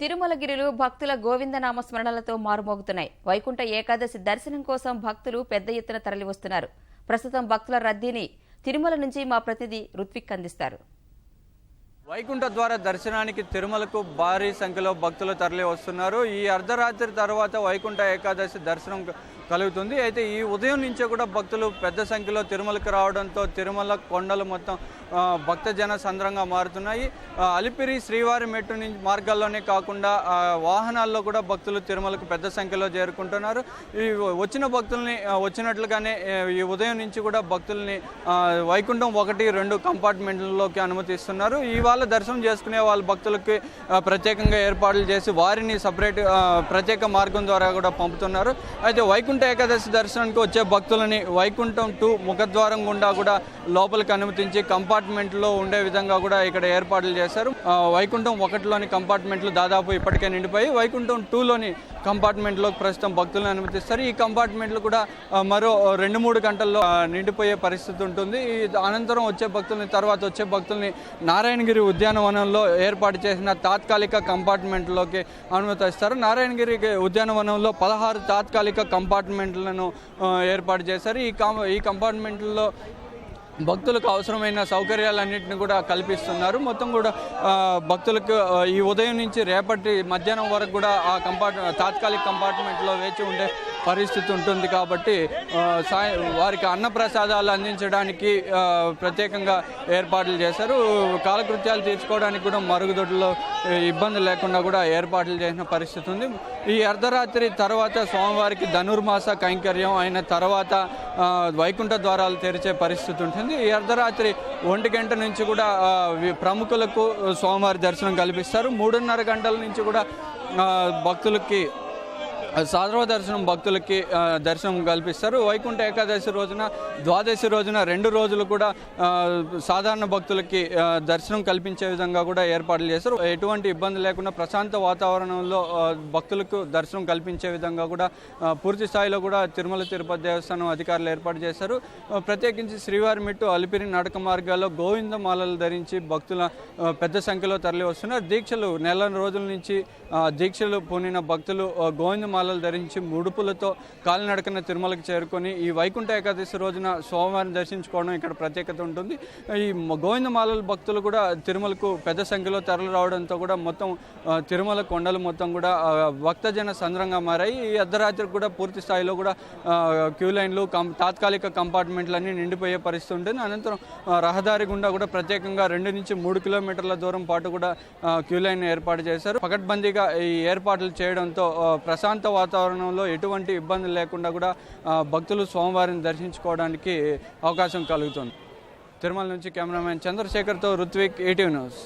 తిరుమలగిరిలో భక్తుల గోవిందనామ స్మరణలతో మారుమోగుతున్నాయి. వైకుంఠ ఏకాదశి దర్శనం కోసం భక్తులు పెద్ద ఎత్తున తరలివస్తున్నారు. ప్రస్తుతం భక్తుల రద్దీని తిరుమల నుంచి మా ప్రతినిధి రుత్విక్ అందిస్తారు. వైకుంఠ ద్వార దర్శనానికి తిరుమలకు భారీ సంఖ్యలో భక్తులు తరలి వస్తున్నారు. ఈ అర్ధరాత్రి తర్వాత వైకుంఠ ఏకాదశి దర్శనం కలుగుతుంది. అయితే ఈ ఉదయం నుంచే కూడా భక్తులు పెద్ద సంఖ్యలో తిరుమలకు రావడంతో తిరుమల కొండలు మొత్తం భక్తజన సంద్రంగా మారుతున్నాయి. అలిపిరి శ్రీవారి మెట్టు నుంచి మార్గాల్లోనే కాకుండా వాహనాల్లో కూడా భక్తులు తిరుమలకు పెద్ద సంఖ్యలో చేరుకుంటున్నారు. ఈ వచ్చిన భక్తుల్ని వచ్చినట్లుగానే ఈ ఉదయం నుంచి కూడా భక్తుల్ని వైకుంఠం 1, 2 కంపార్ట్మెంట్లలోకి అనుమతిస్తున్నారు. ఇవాళ దర్శనం చేసుకునే వాళ్ళ భక్తులకి ప్రత్యేకంగా ఏర్పాట్లు చేసి వారిని సపరేట్ ప్రత్యేక మార్గం ద్వారా కూడా పంపుతున్నారు. అయితే వైకుంఠ ఏకాదశి దర్శనానికి వచ్చే భక్తులని వైకుంఠం 2 ముఖద్వారం గుండా కూడా లోపలికి అనుమతించి కంపార్ట్మెంట్లో ఉండే విధంగా కూడా ఇక్కడ ఏర్పాట్లు చేశారు. వైకుంఠం 1లోని కంపార్ట్మెంట్లు దాదాపు ఇప్పటికే నిండిపోయి వైకుంఠం 2లోని కంపార్ట్మెంట్లోకి ప్రస్తుతం భక్తులను అనుమతిస్తారు. ఈ కంపార్ట్మెంట్లు కూడా మరో 2-3 గంటల్లో నిండిపోయే పరిస్థితి ఉంటుంది. అనంతరం వచ్చే భక్తుల్ని తర్వాత వచ్చే భక్తుల్ని నారాయణగిరి ఉద్యానవనంలో ఏర్పాటు చేసిన తాత్కాలిక కంపార్ట్మెంట్లోకి అనుమతిస్తారు. నారాయణగిరి ఉద్యానవనంలో 16 తాత్కాలిక కంపార్ట్మెంట్లను ఏర్పాటు చేశారు. ఈ కంపార్ట్మెంట్లో భక్తులకు అవసరమైన సౌకర్యాలన్నింటినీ కూడా కల్పిస్తున్నారు. మొత్తం కూడా భక్తులకు ఈ ఉదయం నుంచి రేపటి మధ్యాహ్నం వరకు కూడా ఆ తాత్కాలిక కంపార్ట్మెంట్లో వేచి ఉండే పరిస్థితి ఉంటుంది. కాబట్టి వారికి అన్నప్రసాదాలు అందించడానికి ప్రత్యేకంగా ఏర్పాట్లు చేశారు. కాలకృత్యాలు తీర్చుకోవడానికి కూడా మరుగుదొడ్లలో ఇబ్బంది లేకుండా కూడా ఏర్పాట్లు చేసిన పరిస్థితి ఉంది. ఈ అర్ధరాత్రి తర్వాత స్వామివారికి ధనుర్మాస కైంకర్యం అయిన తర్వాత వైకుంఠ ద్వారాలు తెరిచే పరిస్థితి ఉంటుంది. ఈ అర్ధరాత్రి 1 గంట నుంచి కూడా ప్రముఖులకు స్వామివారి దర్శనం కల్పిస్తారు. 3:30 గంటల నుంచి కూడా భక్తులకి సర్వదర్శనం భక్తులకి దర్శనం కల్పిస్తారు. వైకుంఠ ఏకాదశి రోజున ద్వాదశి రోజున 2 రోజులు కూడా సాధారణ భక్తులకి దర్శనం కల్పించే విధంగా కూడా ఏర్పాట్లు చేస్తారు. ఎటువంటి ఇబ్బంది లేకుండా ప్రశాంత వాతావరణంలో భక్తులకు దర్శనం కల్పించే విధంగా కూడా పూర్తి స్థాయిలో కూడా తిరుమల తిరుపతి దేవస్థానం అధికారులు ఏర్పాటు చేశారు. ప్రత్యేకించి శ్రీవారి మెట్టు అలిపిరి నడక మార్గాల్లో గోవిందమాలలు ధరించి భక్తుల పెద్ద సంఖ్యలో తరలి వస్తున్నారు. దీక్షలు నెల రోజుల నుంచి దీక్షలు పూనిన భక్తులు గోవిందమాలలు ధరించి ముడుపులతో కాలినడకన తిరుమలకు చేరుకొని ఈ వైకుంఠ ఏకాదశి రోజున స్వామివారిని దర్శించుకోవడం ఇక్కడ ప్రత్యేకత ఉంటుంది. ఈ గోవిందమాలల భక్తులు కూడా తిరుమలకు పెద్ద సంఖ్యలో తరలి రావడంతో కూడా మొత్తం తిరుమల కొండలు మొత్తం కూడా భక్తజన సంద్రంగా మారాయి. ఈ అర్ధరాత్రికి కూడా పూర్తి స్థాయిలో కూడా క్యూ లైన్లు తాత్కాలిక కంపార్ట్మెంట్లన్నీ నిండిపోయే పరిస్థితి ఉంటుంది. అనంతరం రహదారి గుండా కూడా ప్రత్యేకంగా 2 నుంచి 3 కిలోమీటర్ల దూరం పాటు కూడా క్యూ లైన్ ఏర్పాటు చేశారు. పకడ్బందీగా ఈ ఏర్పాట్లు చేయడంతో ప్రశాంత వాతావరణంలో ఎటువంటి ఇబ్బంది లేకుండా కూడా భక్తులు స్వామివారిని దర్శించుకోవడానికి అవకాశం కలుగుతుంది. తిరుమల నుంచి కెమెరామెన్ చంద్రశేఖర్తో రుత్విక్, ETV న్యూస్.